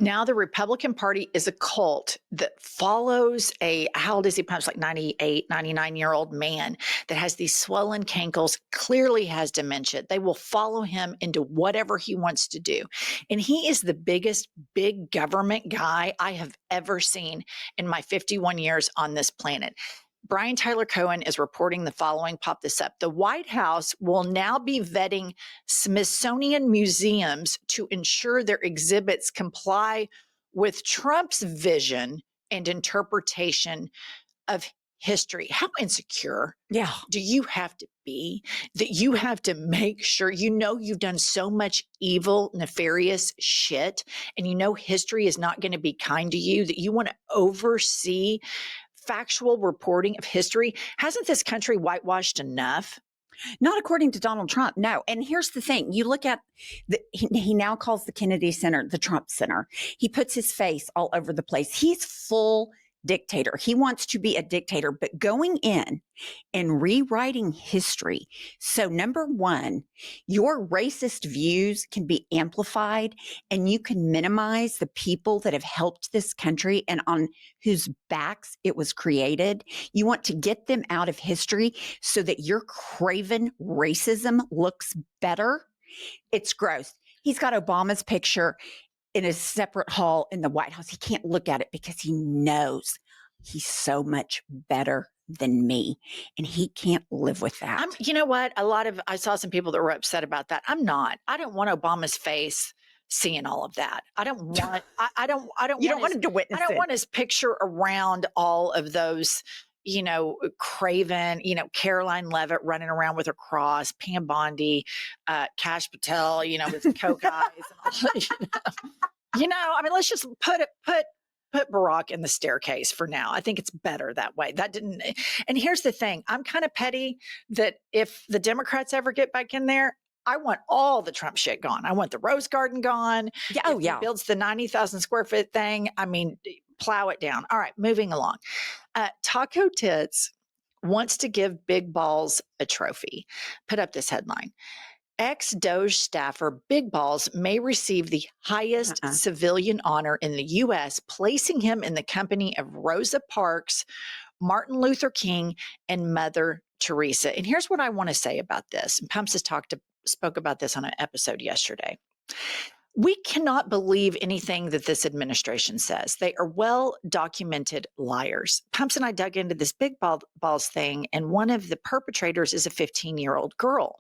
Now the Republican Party is a cult that follows how old is he? Perhaps like 98, 99-year-old man that has these swollen cankles, clearly has dementia. They will follow him into whatever he wants to do. And he is the biggest big government guy I have ever seen in my 51 years on this planet. Brian Tyler Cohen is reporting the following. Pop this up. The White House will now be vetting Smithsonian museums to ensure their exhibits comply with Trump's vision and interpretation of history. How insecure do you have to be that you have to make sure you've done so much evil, nefarious shit, and history is not going to be kind to you, that you want to oversee factual reporting of history? Hasn't this country whitewashed enough? Not according to Donald Trump, no. And here's the thing. You look at, he now calls the Kennedy Center the Trump Center. He puts his face all over the place. He's full dictator. He wants to be a dictator, but going in and rewriting history. So number one, your racist views can be amplified and you can minimize the people that have helped this country and on whose backs it was created. You want to get them out of history so that your craven racism looks better. It's gross. He's got Obama's picture in a separate hall in the White House. He can't look at it because he knows he's so much better than me, and he can't live with that. You know what? I saw some people that were upset about that. I don't want Obama's face seeing all of that. I don't want. I don't. You don't want him to witness it. I don't want his picture around all of those. Craven, Caroline Levitt running around with her cross, Pam Bondi, Kash Patel, with the coke eyes. And all, let's just put Barack in the staircase for now. I think it's better that way. And here's the thing. I'm kind of petty that if the Democrats ever get back in there, I want all the Trump shit gone. I want the Rose Garden gone. Yeah. Oh, yeah. He builds the 90,000 square foot thing. Plow it down. All right, moving along. Taco Tits wants to give Big Balls a trophy. Put up this headline. Ex-Doge staffer Big Balls may receive the highest civilian honor in the U.S., placing him in the company of Rosa Parks, Martin Luther King, and Mother Teresa. And here's what I want to say about this. And Pumps spoke about this on an episode yesterday. We cannot believe anything that this administration says. They are well-documented liars. Pumps and I dug into this Big Balls thing, and one of the perpetrators is a 15-year-old girl.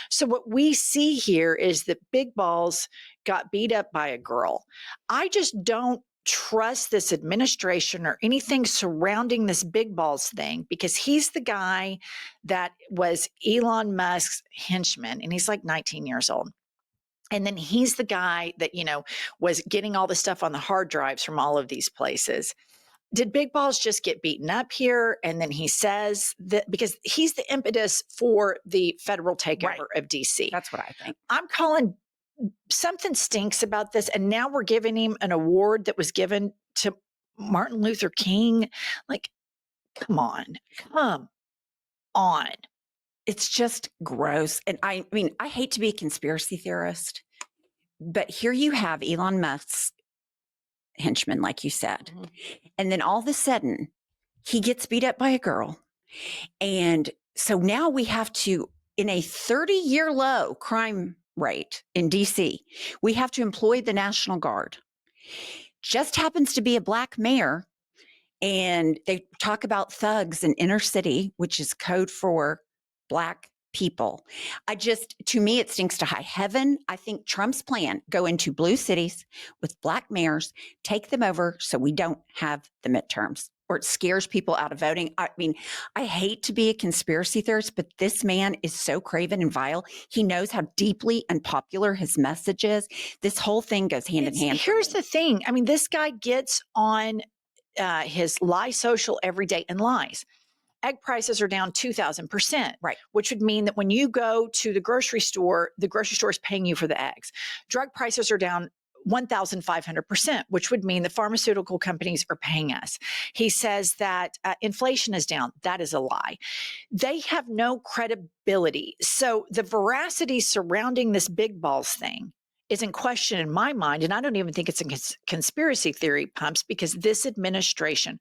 So what we see here is that Big Balls got beat up by a girl. I just don't trust this administration or anything surrounding this Big Balls thing, because he's the guy that was Elon Musk's henchman, and he's like 19 years old. And then he's the guy that, was getting all the stuff on the hard drives from all of these places. Did Big Balls just get beaten up here? And then he says that because he's the impetus for the federal takeover of DC. That's what I think. I'm calling something stinks about this. And now we're giving him an award that was given to Martin Luther King. Like, come on. It's just gross. And I hate to be a conspiracy theorist, but here you have Elon Musk's henchman, like you said. Mm-hmm. And then all of a sudden he gets beat up by a girl. And so now we have to, in a 30-year low crime rate in DC, we have to employ the National Guard. Just happens to be a black mayor. And they talk about thugs in inner city, which is code for Black people. To me, it stinks to high heaven. I think Trump's plan, go into blue cities with black mayors, take them over so we don't have the midterms, or it scares people out of voting. I hate to be a conspiracy theorist, but this man is so craven and vile. He knows how deeply unpopular his message is. This whole thing goes hand in hand. Here's the thing. This guy gets on his lie social every day and lies. Egg prices are down 2,000%, right? Which would mean that when you go to the grocery store is paying you for the eggs. Drug prices are down 1,500%, which would mean the pharmaceutical companies are paying us. He says that inflation is down. That is a lie. They have no credibility. So the veracity surrounding this Big Balls thing is in question in my mind, and I don't even think it's a conspiracy theory, Pumps, because this administration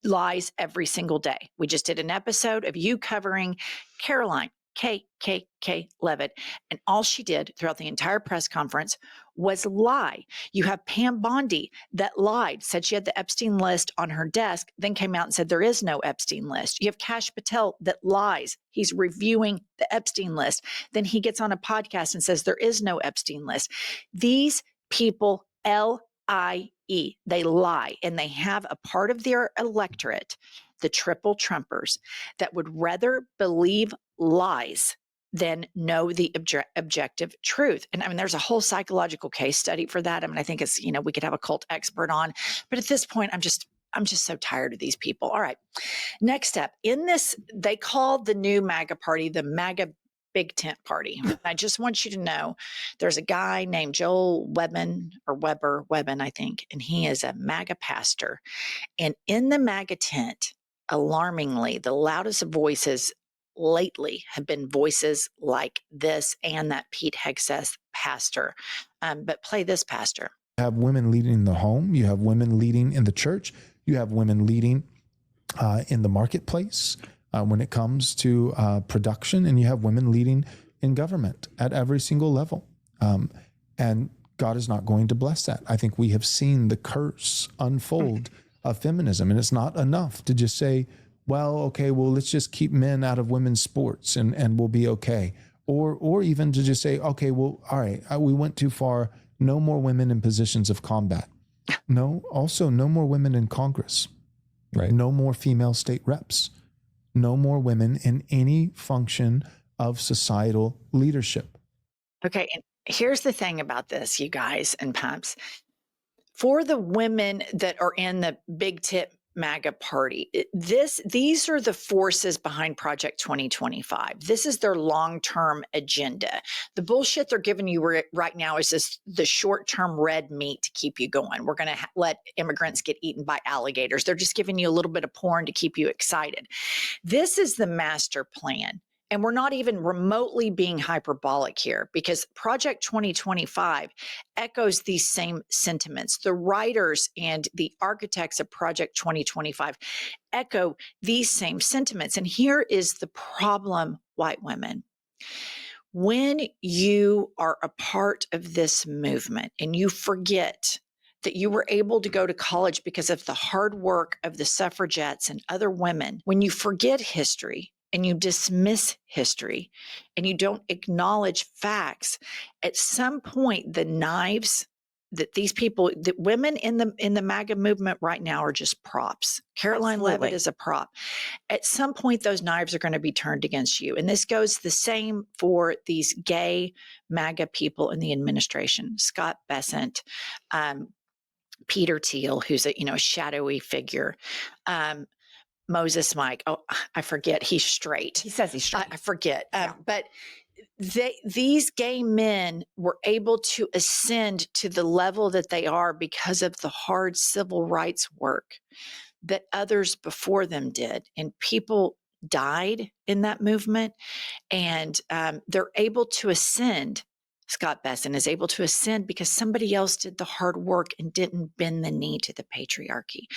lies every single day. We just did an episode of you covering Caroline KKK Levitt, and all she did throughout the entire press conference was lie. You have Pam Bondi that lied, said she had the Epstein list on her desk, then came out and said there is no Epstein list. You have Kash Patel that lies. He's reviewing the Epstein list. Then he gets on a podcast and says there is no Epstein list. These people, LIE, they lie, and they have a part of their electorate, the triple Trumpers, that would rather believe lies than know the objective truth. And I mean, there's a whole psychological case study for that. I mean, I think it's, we could have a cult expert on, but at this point, I'm just so tired of these people. All right. Next step in this, they call the new MAGA party the MAGA Big Tent Party. I just want you to know there's a guy named Joel Webben, I think, and he is a MAGA pastor. And in the MAGA tent, alarmingly, the loudest voices lately have been voices like this and that Pete Hegseth pastor. But play this, Pastor. You have women leading in the home. You have women leading in the church. You have women leading in the marketplace when it comes to production. And you have women leading in government at every single level. And God is not going to bless that. I think we have seen the curse unfold of feminism. And it's not enough to just say, well, let's just keep men out of women's sports and we'll be okay. Or even to just say, okay, well, all right, we went too far. No more women in positions of combat. No, also no more women in Congress. Right. No more female state reps. No more women in any function of societal leadership. Okay, and here's the thing about this, you guys and Pumps. For the women that are in the Big Tent MAGA party, these are the forces behind Project 2025. This is their long-term agenda. The bullshit they're giving you right now is just the short-term red meat to keep you going. We're going to let immigrants get eaten by alligators. They're just giving you a little bit of porn to keep you excited. This is the master plan. And we're not even remotely being hyperbolic here, because Project 2025 echoes these same sentiments. The writers and the architects of Project 2025 echo these same sentiments. And here is the problem, white women. When you are a part of this movement and you forget that you were able to go to college because of the hard work of the suffragettes and other women, when you forget history, and you dismiss history and you don't acknowledge facts, at some point the knives that these people, that women in the MAGA movement right now are just props. Caroline Levitt is a prop. At some point those knives are going to be turned against you. And this goes the same for these gay MAGA people in the administration. Scott Bessent, Peter Thiel, who's a shadowy figure. Moses Mike. Oh, I forget. He's straight. He says he's straight. I forget. But these gay men were able to ascend to the level that they are because of the hard civil rights work that others before them did. And people died in that movement. And they're able to ascend. Scott Besson is able to ascend because somebody else did the hard work and didn't bend the knee to the patriarchy.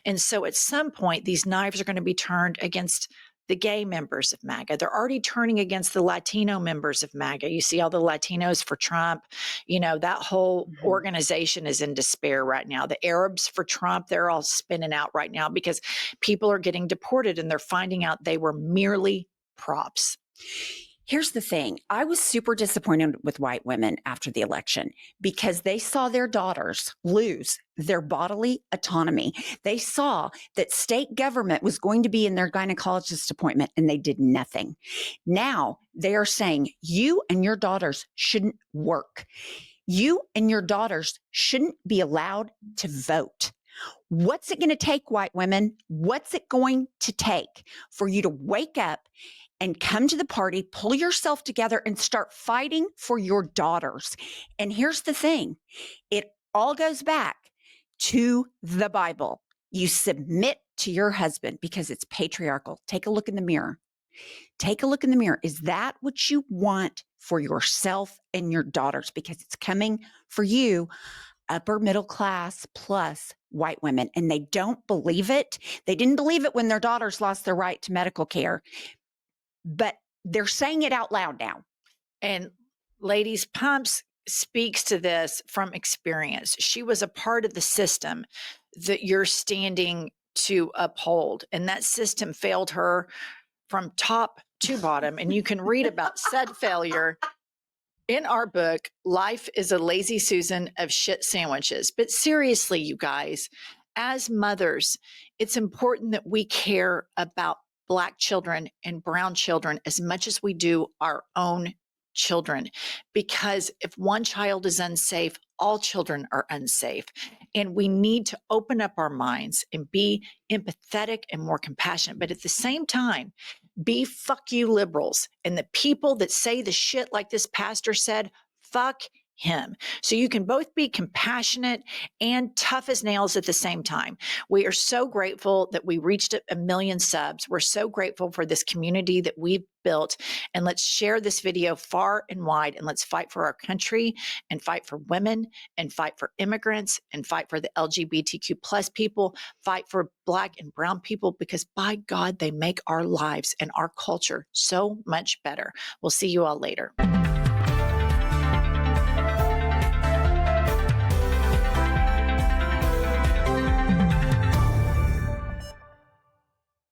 And so at some point, these knives are going to be turned against the gay members of MAGA. They're already turning against the Latino members of MAGA. You see all the Latinos for Trump. That whole organization is in despair right now. The Arabs for Trump, they're all spinning out right now because people are getting deported and they're finding out they were merely props. Here's the thing. I was super disappointed with white women after the election because they saw their daughters lose their bodily autonomy. They saw that state government was going to be in their gynecologist appointment and they did nothing. Now they are saying you and your daughters shouldn't work. You and your daughters shouldn't be allowed to vote. What's it going to take, white women? What's it going to take for you to wake up and come to the party, pull yourself together and start fighting for your daughters? And here's the thing. It all goes back to the Bible. You submit to your husband because it's patriarchal. Take a look in the mirror. Take a look in the mirror. Is that what you want for yourself and your daughters, because it's coming for you, upper middle class plus white women. And they don't believe it. They didn't believe it when their daughters lost their right to medical care, but they're saying it out loud now. And ladies, Pumps speaks to this from experience. She was a part of the system that you're standing to uphold, and that system failed her from top to bottom. And you can read about said failure in our book, Life is a Lazy Susan of Shit Sandwiches. But seriously, you guys, as mothers, it's important that we care about Black children and brown children as much as we do our own children, because if one child is unsafe, all children are unsafe. And we need to open up our minds and be empathetic and more compassionate. But at the same time, be fuck you liberals. And the people that say the shit like this pastor said, fuck him. So you can both be compassionate and tough as nails at the same time. We are so grateful that we reached 1 million subs. We're so grateful for this community that we've built. And let's share this video far and wide, and let's fight for our country and fight for women and fight for immigrants and fight for the LGBTQ plus people, fight for Black and brown people, because by God, they make our lives and our culture so much better. We'll see you all later.